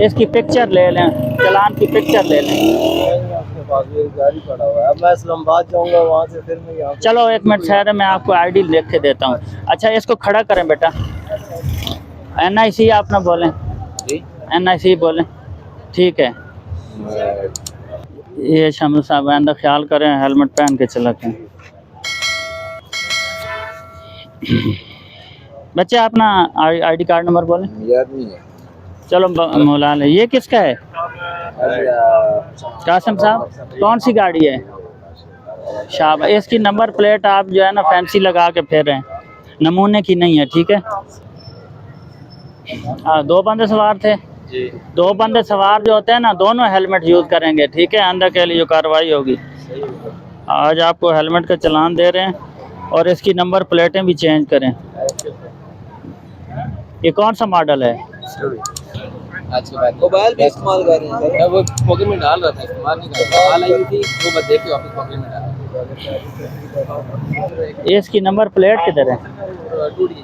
इसकी पिक्चर ले लें, चालान की पिक्चर ले लें। आपके पास भी गाड़ी पड़ा हुआ है। अब मैं इस्लामाबाद जाऊंगा, वहाँ से फिर मैं यहाँ पे। चलो 1 मिनट ठहरे, मैं आपको आईडी लिख के देता हूँ। अच्छा इसको खड़ा करें बेटा। NIC आप ना बोलें, जी NIC बोलें, ठीक है। ये शामिल साहब आइंदा ख्याल करें, हेलमेट पहन के चला करें। बच्चे अपना ID कार्ड नंबर बोलें। याद नहीं है। चलो मौला ले। ये किसका है? कासिम साहब, कौन सी गाड़ी है? शाबाश। इसकी नंबर प्लेट आप जो है ना फैंसी लगा के फेर रहे हैं, नमूने की नहीं है, ठीक है। हाँ, 2 बंदे सवार थे जी। 2 बंदे सवार जो होते हैं ना, दोनों हेलमेट यूज़ करेंगे, ठीक है। अंदर के लिए जो कार्रवाई होगी, आज आपको हेलमेट का चालान दे रहे हैं और इसकी नंबर प्लेटें भी चेंज करें। ये कौन सा मॉडल है? आज के बाद मोबाइल भी इस्तेमाल कर रहे हैं सर। वो पॉकेट में डाल रहा था, इस्तेमाल नहीं कर रहा। कॉल आई थी वो बस देख के वापस पॉकेट में डाल। इसकी नंबर प्लेट किधर है? टूट गई।